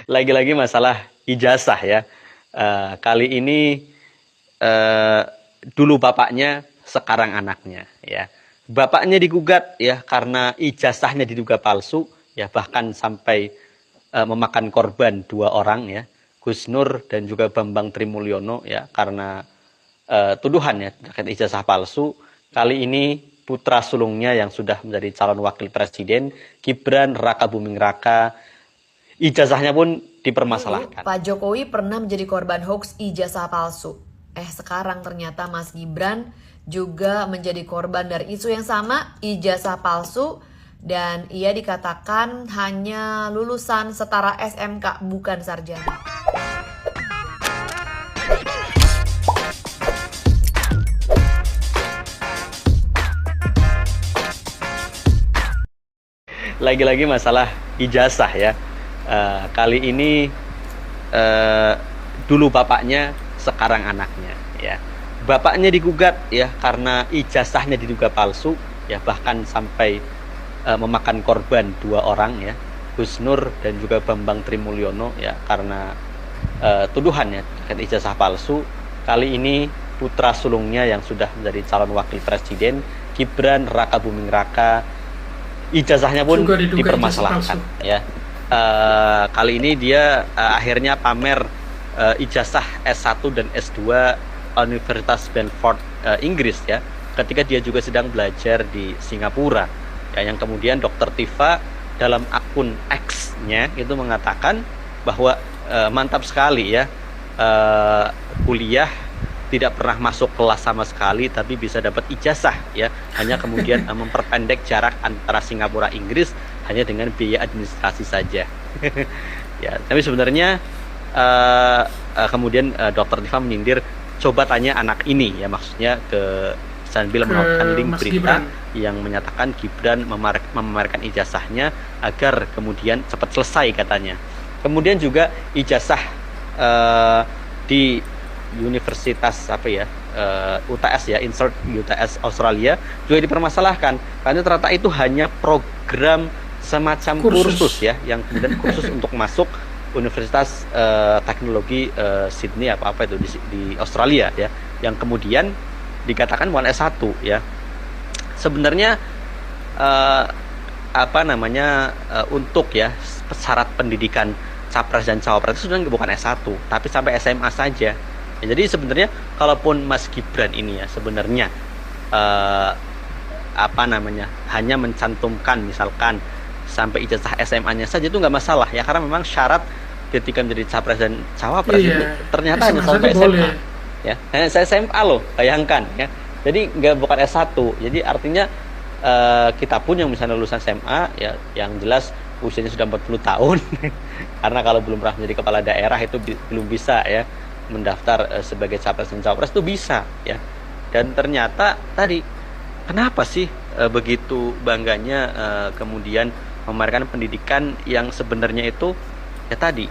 Lagi-lagi masalah ijazah ya. Kali ini eh, dulu bapaknya, sekarang anaknya ya. Bapaknya digugat ya karena ijazahnya diduga palsu ya, bahkan sampai memakan korban dua orang ya, Gus Nur dan juga Bambang Trimulyono ya, karena tuduhan ya terkait ijazah palsu. Kali ini putra sulungnya yang sudah menjadi calon wakil presiden, Gibran Rakabuming Raka, ijazahnya pun Dulu, dipermasalahkan. Pak Jokowi pernah menjadi korban hoax ijazah palsu. Sekarang ternyata Mas Gibran juga menjadi korban dari isu yang sama, ijazah palsu, dan ia dikatakan hanya lulusan setara SMK, bukan sarjana. Lagi-lagi masalah ijazah ya. Kali ini eh, dulu bapaknya, sekarang anaknya ya. Bapaknya digugat ya karena ijazahnya diduga palsu ya, bahkan sampai memakan korban dua orang ya, Gus Nur dan juga Bambang Trimulyono ya, karena tuduhan ya terkait ijazah palsu. Kali ini putra sulungnya yang sudah menjadi calon wakil presiden, Gibran Rakabuming Raka, ijazahnya pun Juga diduga ijazah dipermasalahkan palsu. ya. Kali ini dia akhirnya pamer ijazah S1 dan S2 Universitas Bedford, Inggris ya, ketika dia juga sedang belajar di Singapura ya, yang kemudian Dr. Tifa dalam akun X-nya itu mengatakan bahwa mantap sekali ya, kuliah tidak pernah masuk kelas sama sekali tapi bisa dapat ijazah ya, hanya kemudian memperpendek jarak antara Singapura Inggris hanya dengan biaya administrasi saja. Ya, tapi sebenarnya kemudian Dr. Tifa menyindir, coba tanya anak ini ya, maksudnya ke sambil menonton link Mas berita Gibran. yang menyatakan Gibran memamerkan ijazahnya agar kemudian cepat selesai katanya. Kemudian juga ijazah di Universitas apa ya, UTS ya, Insert UTS Australia juga dipermasalahkan karena ternyata itu hanya program semacam kursus ya, yang kemudian kursus untuk masuk Universitas Teknologi Sydney apa itu di Australia ya, yang kemudian dikatakan bukan S1 ya. Sebenarnya untuk ya syarat pendidikan capres dan cawapres itu sebenarnya bukan S1 tapi sampai SMA saja. Ya, jadi sebenarnya kalaupun Mas Gibran ini ya sebenarnya hanya mencantumkan misalkan sampai ijazah SMA-nya saja, itu nggak masalah ya, karena memang syarat ketika menjadi capres dan cawapres itu ternyata hanya sampai SMA ya. Saya SMA loh, bayangkan ya. Jadi bukan S1. Jadi artinya kita pun yang misalnya lulusan SMA ya, yang jelas usianya sudah 40 tahun karena kalau belum pernah menjadi kepala daerah itu belum bisa ya mendaftar sebagai capres dan cawapres, itu bisa ya. Dan ternyata tadi kenapa sih begitu bangganya kemudian memamerkan pendidikan yang sebenarnya itu ya tadi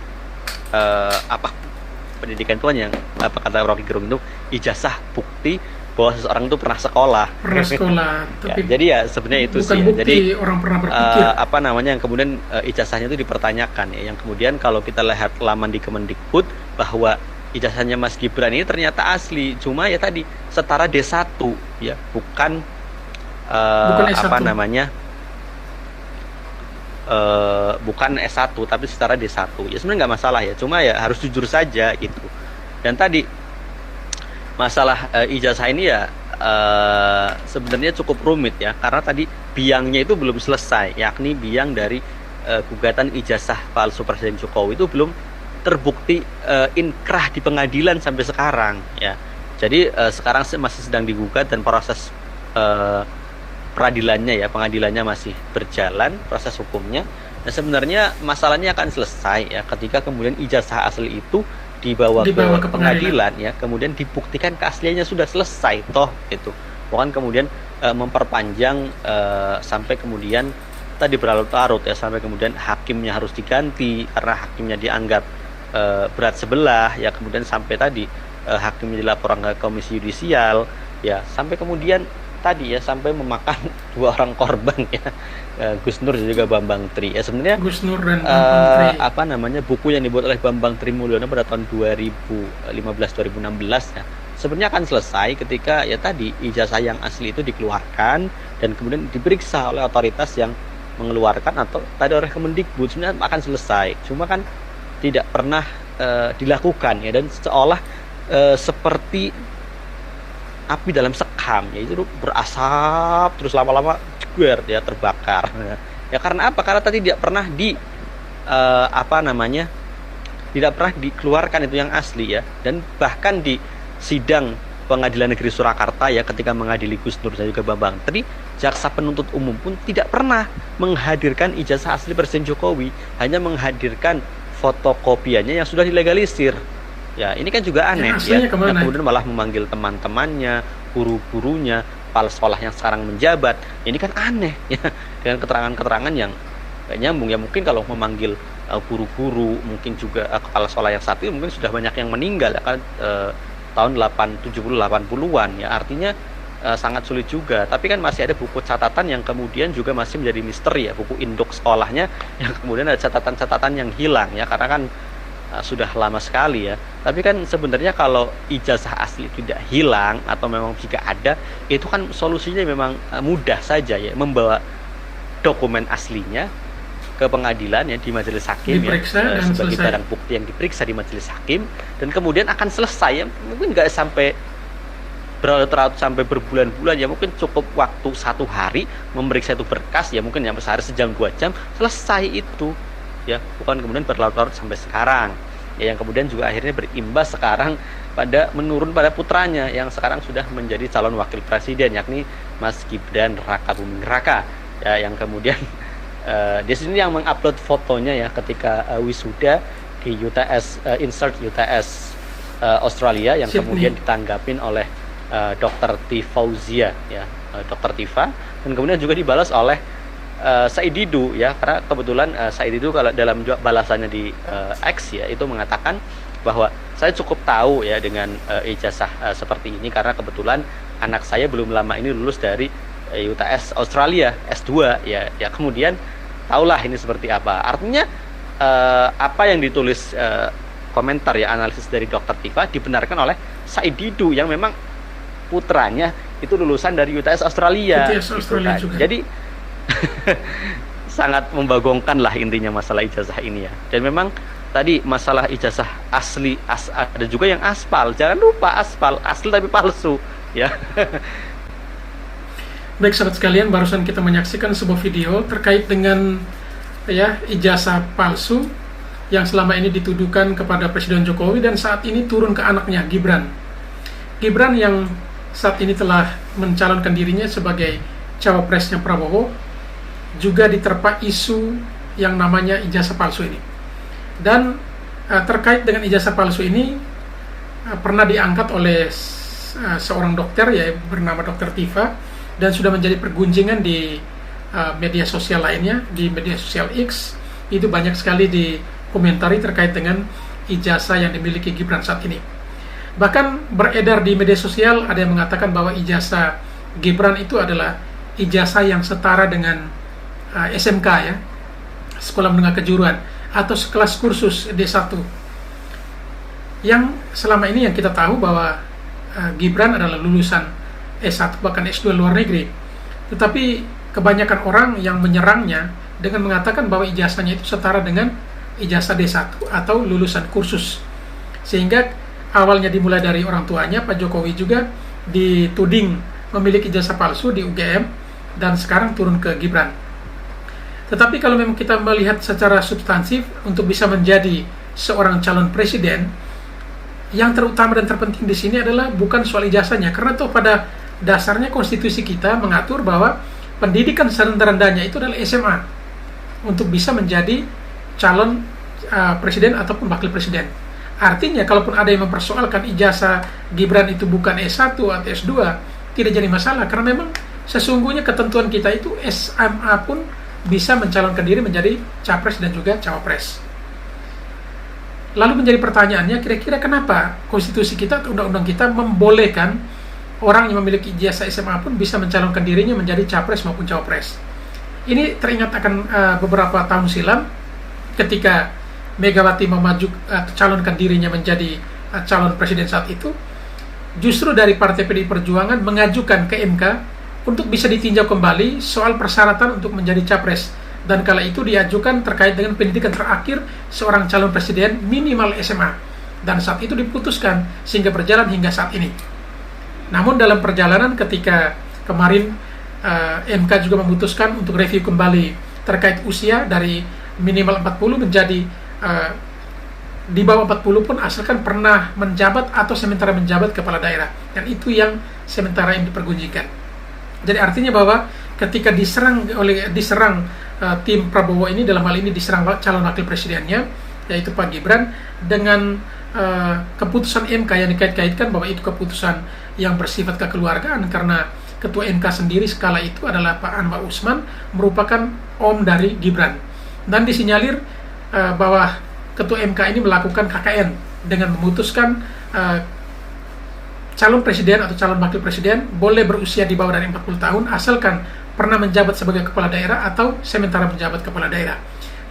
pendidikan itu yang kata Rocky Gerung itu ijazah bukti bahwa seseorang itu pernah sekolah. Tapi ya, jadi ya sebenarnya itu bukan sih. Bukti jadi orang pernah berpikir. yang kemudian ijazahnya itu dipertanyakan ya, yang kemudian kalau kita lihat laman di Kemendikbud bahwa ijazahnya Mas Gibran ini ternyata asli, cuma ya tadi setara D1 ya, bukan bukan S1 tapi setara D1. Ya sebenarnya nggak masalah ya, cuma ya harus jujur saja gitu. Dan tadi masalah ijazah ini ya sebenarnya cukup rumit ya, karena tadi biangnya itu belum selesai, yakni biang dari gugatan ijazah palsu Presiden Jokowi itu belum terbukti inkrah di pengadilan sampai sekarang ya. Jadi sekarang masih sedang digugat dan proses peradilannya ya, pengadilannya masih berjalan proses hukumnya. Dan sebenarnya masalahnya akan selesai ya ketika kemudian ijazah asli itu dibawa ke pengadilan ya, kemudian dibuktikan keasliannya sudah selesai toh itu. Bukan kemudian memperpanjang sampai kemudian tadi berlarut-larut ya, sampai kemudian hakimnya harus diganti karena hakimnya dianggap berat sebelah ya, kemudian sampai tadi hakimnya dilaporkan ke komisi yudisial ya, sampai kemudian tadi ya sampai memakan 2 orang korban ya, Gus Nur dan juga Bambang Tri. Ya sebenarnya Gus Nur dan Bambang Tri. Buku yang dibuat oleh Bambang Tri Mulyono pada tahun 2015-2016 ya, sebenarnya akan selesai ketika ya tadi ijazah yang asli itu dikeluarkan dan kemudian diperiksa oleh otoritas yang mengeluarkan atau tadi oleh Kemendikbud, sebenarnya akan selesai. Cuma kan tidak pernah dilakukan ya, dan seolah seperti api dalam sekam ya, itu berasap terus lama-lama jeger ya, terbakar ya. Karena apa? Karena tadi tidak pernah tidak pernah dikeluarkan itu yang asli ya. Dan bahkan di sidang Pengadilan Negeri Surakarta ya, ketika mengadili Gus Nur dan juga Bambang Tri, jaksa penuntut umum pun tidak pernah menghadirkan ijazah asli Presiden Jokowi, hanya menghadirkan fotokopiannya yang sudah dilegalisir. Ya, ini kan juga aneh ya. Yang kemudian malah memanggil teman-temannya, guru-gurunya, kepala sekolah yang sekarang menjabat. Ini kan aneh ya, dengan keterangan-keterangan yang gak nyambung ya. Mungkin kalau memanggil guru-guru, mungkin juga kepala sekolah yang satu mungkin sudah banyak yang meninggal ya kan, tahun 70-80-an ya. Artinya sangat sulit juga. Tapi kan masih ada buku catatan yang kemudian juga masih menjadi misteri ya, buku induk sekolahnya yang kemudian ada catatan-catatan yang hilang ya, karena kan sudah lama sekali ya. Tapi kan sebenarnya kalau ijazah asli tidak hilang atau memang jika ada, itu kan solusinya memang mudah saja ya, membawa dokumen aslinya ke pengadilan ya, di majelis hakim diperiksa ya, sebagai barang bukti yang diperiksa di majelis hakim, dan kemudian akan selesai ya. Mungkin nggak sampai berlarut-larut sampai berbulan-bulan ya, mungkin cukup waktu 1 hari memeriksa itu berkas ya, mungkin sampai sehari, sejam, 2 jam selesai itu ya, bukan kemudian berlarut-larut sampai sekarang ya, yang kemudian juga akhirnya berimbas sekarang pada menurun pada putranya yang sekarang sudah menjadi calon wakil presiden, yakni Mas Gibran Rakabuming Raka ya, yang kemudian di sini yang mengupload fotonya ya ketika wisuda di UTS Insert UTS Australia, yang kemudian ditanggapin oleh Dr. Tifauzia ya, Dr. Tifa, dan kemudian juga dibalas oleh Said Didu ya, karena kebetulan Said Didu kalau dalam balasannya di X ya, itu mengatakan bahwa saya cukup tahu ya dengan ijazah seperti ini, karena kebetulan anak saya belum lama ini lulus dari UTS Australia S2 ya, kemudian tahulah ini seperti apa. Artinya apa yang ditulis komentar ya, analisis dari Dr. Tifa dibenarkan oleh Said Didu yang memang putranya itu lulusan dari UTS Australia, UTS Australia gitu kan. juga. Jadi sangat membagongkan lah intinya masalah ijazah ini ya. Dan memang tadi masalah ijazah asli ada juga yang aspal. Jangan lupa aspal, asli tapi palsu ya. Baik sahabat sekalian, barusan kita menyaksikan sebuah video terkait dengan ya ijazah palsu yang selama ini dituduhkan kepada Presiden Jokowi dan saat ini turun ke anaknya Gibran. Gibran yang saat ini telah mencalonkan dirinya sebagai cawapresnya Prabowo juga diterpa isu yang namanya ijazah palsu ini. Dan terkait dengan ijazah palsu ini pernah diangkat oleh seorang dokter ya bernama Dr. Tifa, dan sudah menjadi pergunjingan di media sosial lainnya, di media sosial X. Itu banyak sekali dikomentari terkait dengan ijazah yang dimiliki Gibran saat ini. Bahkan beredar di media sosial ada yang mengatakan bahwa ijazah Gibran itu adalah ijazah yang setara dengan SMK ya, Sekolah Menengah Kejuruan, atau sekelas kursus D1. Yang selama ini yang kita tahu bahwa Gibran adalah lulusan S1 bahkan S2 luar negeri. Tetapi kebanyakan orang yang menyerangnya dengan mengatakan bahwa ijazahnya itu setara dengan ijazah D1 atau lulusan kursus. Sehingga awalnya dimulai dari orang tuanya, Pak Jokowi juga dituding memiliki ijazah palsu di UGM, dan sekarang turun ke Gibran. Tetapi kalau memang kita melihat secara substansif untuk bisa menjadi seorang calon presiden, yang terutama dan terpenting di sini adalah bukan soal ijazahnya, karena toh pada dasarnya konstitusi kita mengatur bahwa pendidikan serendah-rendahnya itu adalah SMA untuk bisa menjadi calon presiden ataupun wakil presiden. Artinya kalaupun ada yang mempersoalkan ijazah Gibran itu bukan S1 atau S2, tidak jadi masalah, karena memang sesungguhnya ketentuan kita itu SMA pun bisa mencalonkan diri menjadi capres dan juga cawapres. Lalu menjadi pertanyaannya, kira-kira kenapa konstitusi kita atau undang-undang kita membolehkan orang yang memiliki ijazah SMA pun bisa mencalonkan dirinya menjadi capres maupun cawapres. Ini teringat akan beberapa tahun silam ketika Megawati calonkan dirinya menjadi calon presiden saat itu, justru dari Partai PDI Perjuangan mengajukan ke MK untuk bisa ditinjau kembali soal persyaratan untuk menjadi capres. Dan kala itu diajukan terkait dengan pendidikan terakhir seorang calon presiden minimal SMA. Dan saat itu diputuskan sehingga berjalan hingga saat ini. Namun dalam perjalanan ketika kemarin MK juga memutuskan untuk review kembali terkait usia dari minimal 40 menjadi di bawah 40 pun asalkan pernah menjabat atau sementara menjabat kepala daerah. Dan itu yang sementara yang dipergunjingkan. Jadi artinya bahwa ketika diserang tim Prabowo ini, dalam hal ini diserang calon wakil presidennya yaitu Pak Gibran, dengan keputusan MK yang dikait-kaitkan bahwa itu keputusan yang bersifat kekeluargaan karena Ketua MK sendiri skala itu adalah Pak Anwar Usman, merupakan om dari Gibran, dan disinyalir bahwa Ketua MK ini melakukan KKN dengan memutuskan calon presiden atau calon wakil presiden boleh berusia di bawah dari 40 tahun asalkan pernah menjabat sebagai kepala daerah atau sementara menjabat kepala daerah.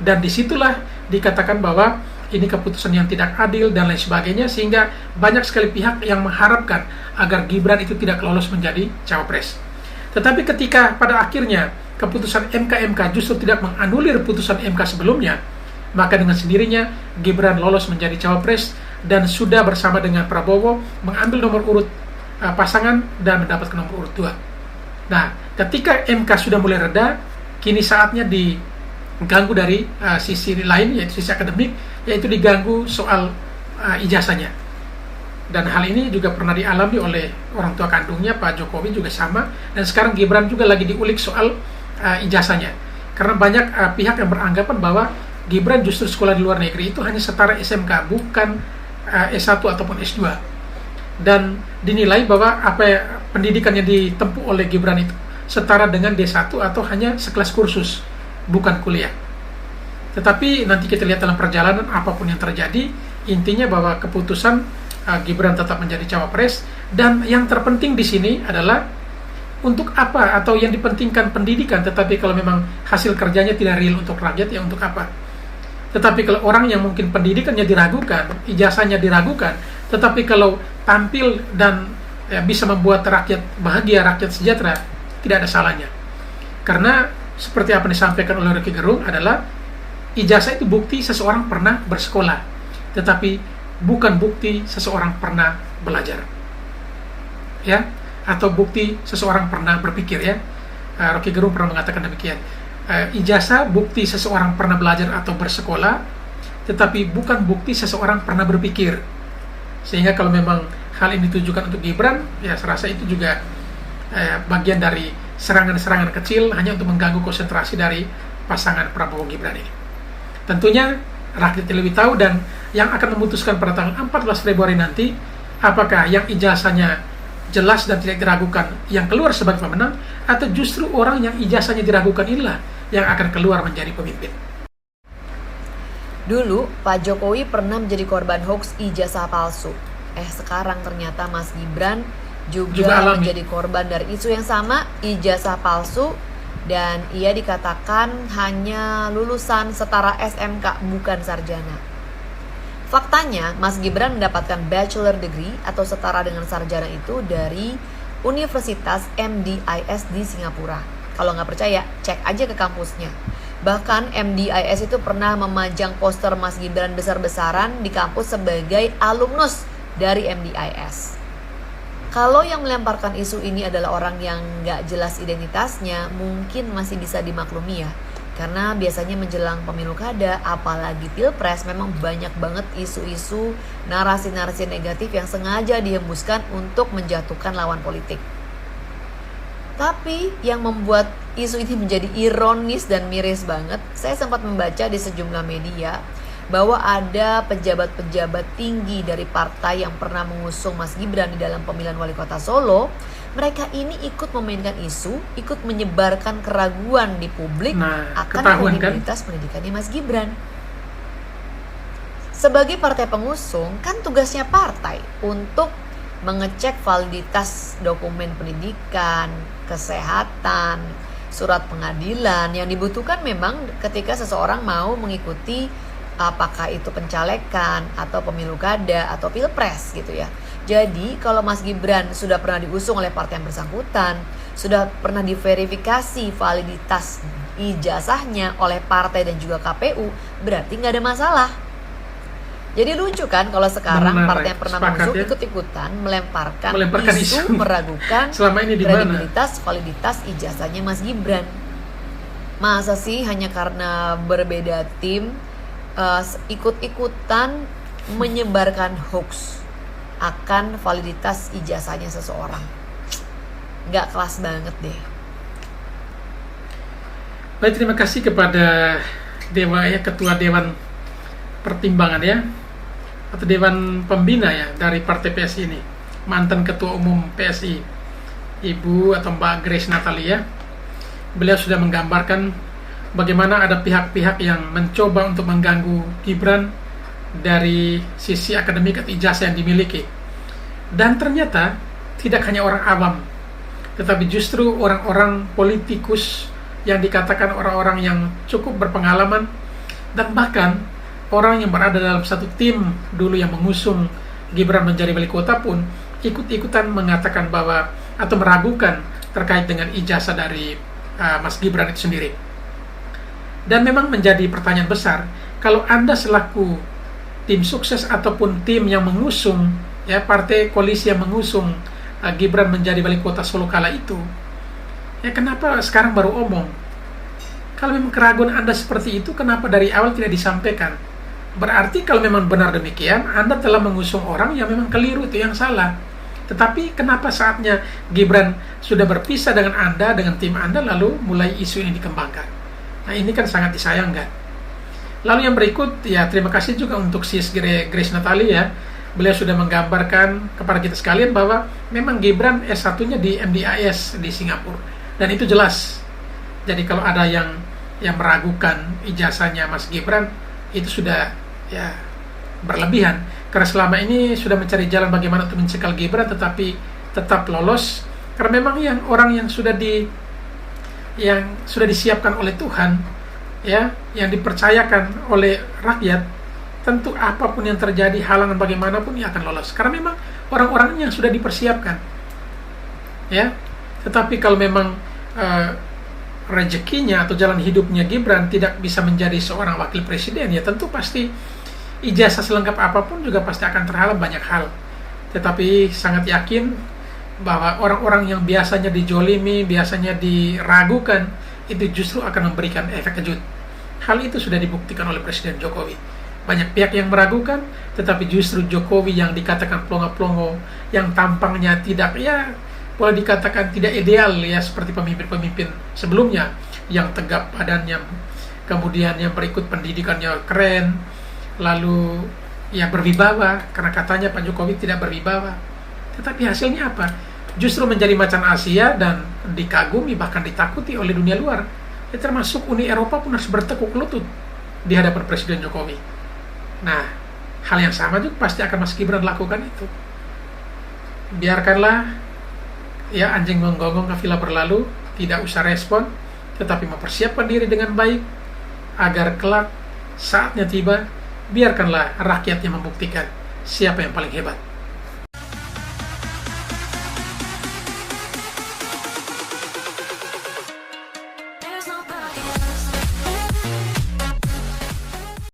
Dan disitulah dikatakan bahwa ini keputusan yang tidak adil dan lain sebagainya, sehingga banyak sekali pihak yang mengharapkan agar Gibran itu tidak lolos menjadi cawapres. Tetapi ketika pada akhirnya keputusan MK justru tidak menganulir putusan MK sebelumnya, maka dengan sendirinya Gibran lolos menjadi cawapres dan sudah bersama dengan Prabowo mengambil nomor urut pasangan dan mendapatkan nomor urut 2. Nah, ketika MK sudah mulai reda, kini saatnya diganggu dari sisi lain, yaitu sisi akademik, yaitu diganggu soal ijazahnya. Dan hal ini juga pernah dialami oleh orang tua kandungnya, Pak Jokowi juga sama, dan sekarang Gibran juga lagi diulik soal ijazahnya. Karena banyak pihak yang beranggapan bahwa Gibran justru sekolah di luar negeri itu hanya setara SMK, bukan S1 ataupun S2. Dan dinilai bahwa pendidikan yang ditempuh oleh Gibran itu setara dengan D1 atau hanya sekelas kursus, bukan kuliah. Tetapi nanti kita lihat dalam perjalanan apapun yang terjadi, intinya bahwa keputusan Gibran tetap menjadi cawapres, dan yang terpenting di sini adalah untuk apa, atau yang dipentingkan pendidikan, tetapi kalau memang hasil kerjanya tidak real untuk rakyat, ya untuk apa? Tetapi kalau orang yang mungkin pendidikannya diragukan, ijazahnya diragukan, tetapi kalau tampil dan bisa membuat rakyat bahagia, rakyat sejahtera, tidak ada salahnya. Karena seperti apa yang disampaikan oleh Rocky Gerung adalah ijazah itu bukti seseorang pernah bersekolah, tetapi bukan bukti seseorang pernah belajar, ya, atau bukti seseorang pernah berpikir, ya. Rocky Gerung pernah mengatakan demikian. Ijazah bukti seseorang pernah belajar atau bersekolah, tetapi bukan bukti seseorang pernah berpikir. Sehingga kalau memang hal ini ditujukan untuk Gibran, ya saya rasa itu juga bagian dari serangan-serangan kecil hanya untuk mengganggu konsentrasi dari pasangan Prabowo Gibran ini. Tentunya rakyat lebih tahu, dan yang akan memutuskan pada tanggal 14 Februari nanti apakah yang ijazahnya jelas dan tidak diragukan yang keluar sebagai pemenang, atau justru orang yang ijazahnya diragukan inilah yang akan keluar menjadi pemimpin. Dulu Pak Jokowi pernah menjadi korban hoax ijazah palsu. Sekarang ternyata Mas Gibran juga menjadi korban dari isu yang sama, ijazah palsu, dan ia dikatakan hanya lulusan setara SMK, bukan sarjana. Faktanya, Mas Gibran mendapatkan bachelor degree atau setara dengan sarjana itu dari Universitas MDIS di Singapura. Kalau nggak percaya, cek aja ke kampusnya. Bahkan MDIS itu pernah memajang poster Mas Gibran besar-besaran di kampus sebagai alumnus dari MDIS. Kalau yang melemparkan isu ini adalah orang yang nggak jelas identitasnya, mungkin masih bisa dimaklumi, ya. Karena biasanya menjelang pemilu kada, apalagi pilpres, memang banyak banget isu-isu, narasi-narasi negatif yang sengaja dihembuskan untuk menjatuhkan lawan politik. Tapi yang membuat isu ini menjadi ironis dan miris banget, saya sempat membaca di sejumlah media bahwa ada pejabat-pejabat tinggi dari partai yang pernah mengusung Mas Gibran di dalam pemilihan wali kota Solo. Mereka ini ikut memainkan isu, ikut menyebarkan keraguan di publik akan kredibilitas pendidikannya Mas Gibran. Sebagai partai pengusung, kan tugasnya partai untuk mengecek validitas dokumen pendidikan, kesehatan, surat pengadilan yang dibutuhkan memang ketika seseorang mau mengikuti apakah itu pencalekan atau pemilu kada atau pilpres gitu ya. Jadi kalau Mas Gibran sudah pernah diusung oleh partai yang bersangkutan, sudah pernah diverifikasi validitas ijazahnya oleh partai dan juga KPU, berarti nggak ada masalah. Jadi lucu kan kalau sekarang partai yang pernah mengusung ikut-ikutan melemparkan isu meragukan selama ini kredibilitas, validitas ijazahnya Mas Gibran. Masa sih hanya karena berbeda tim ikut-ikutan menyebarkan hoax akan validitas ijazahnya seseorang? Nggak kelas banget deh. Baik, terima kasih kepada Ketua Dewan Pertimbangan ya, atau Dewan Pembina ya dari Partai PSI ini, mantan Ketua Umum PSI, Ibu atau Mbak Grace Natalia. Beliau sudah menggambarkan bagaimana ada pihak-pihak yang mencoba untuk mengganggu Gibran dari sisi akademik atau ijazah yang dimiliki. Dan ternyata tidak hanya orang awam, tetapi justru orang-orang politikus yang dikatakan orang-orang yang cukup berpengalaman, dan bahkan orang yang berada dalam satu tim dulu yang mengusung Gibran menjadi wali kota pun ikut-ikutan mengatakan bahwa atau meragukan terkait dengan ijazah dari Mas Gibran itu sendiri. Dan memang menjadi pertanyaan besar, kalau Anda selaku tim sukses ataupun tim yang mengusung ya partai koalisi yang mengusung Gibran menjadi wali kota Solo kala itu, ya kenapa sekarang baru omong? Kalau memang keraguan Anda seperti itu, kenapa dari awal tidak disampaikan? Berarti kalau memang benar demikian, Anda telah mengusung orang yang memang keliru, itu yang salah. Tetapi kenapa saatnya Gibran sudah berpisah dengan Anda, dengan tim Anda, lalu mulai isu ini dikembangkan? Nah, ini kan sangat disayangkan. Lalu yang berikut, ya terima kasih juga untuk Sis Grace Natalia ya. Beliau sudah menggambarkan kepada kita sekalian bahwa memang Gibran S1-nya di MDIS di Singapura. Dan itu jelas. Jadi kalau ada yang meragukan ijazahnya Mas Gibran, itu sudah ya berlebihan. Karena selama ini sudah mencari jalan bagaimana untuk mencekal Gibran tetapi tetap lolos. Karena memang orang yang sudah disiapkan oleh Tuhan, ya, yang dipercayakan oleh rakyat, tentu apapun yang terjadi, halangan bagaimanapun ia akan lolos. Karena memang orang-orangnya yang sudah dipersiapkan, ya. Tetapi kalau memang rezekinya atau jalan hidupnya Gibran tidak bisa menjadi seorang wakil presiden, ya tentu pasti ijazah selengkap apapun juga pasti akan terhalang banyak hal. Tetapi sangat yakin bahwa orang-orang yang biasanya dijolimi, biasanya diragukan, itu justru akan memberikan efek kejut. Hal itu sudah dibuktikan oleh Presiden Jokowi. Banyak pihak yang meragukan, tetapi justru Jokowi yang dikatakan plongo-plongo, yang tampangnya tidak, ya boleh dikatakan tidak ideal ya, seperti pemimpin-pemimpin sebelumnya, yang tegap badannya, kemudian yang berikut pendidikannya keren, lalu ya berwibawa, karena katanya Pak Jokowi tidak berwibawa. Tetapi hasilnya apa? Justru menjadi macan Asia dan dikagumi, bahkan ditakuti oleh dunia luar. Ya, termasuk Uni Eropa pun harus bertekuk lutut di hadapan Presiden Jokowi. Nah, hal yang sama juga pasti akan Mas Gibran lakukan itu. Biarkanlah ya anjing menggonggong kafilah berlalu, tidak usah respon, tetapi mempersiapkan diri dengan baik agar kelak saatnya tiba, biarkanlah rakyat yang membuktikan siapa yang paling hebat.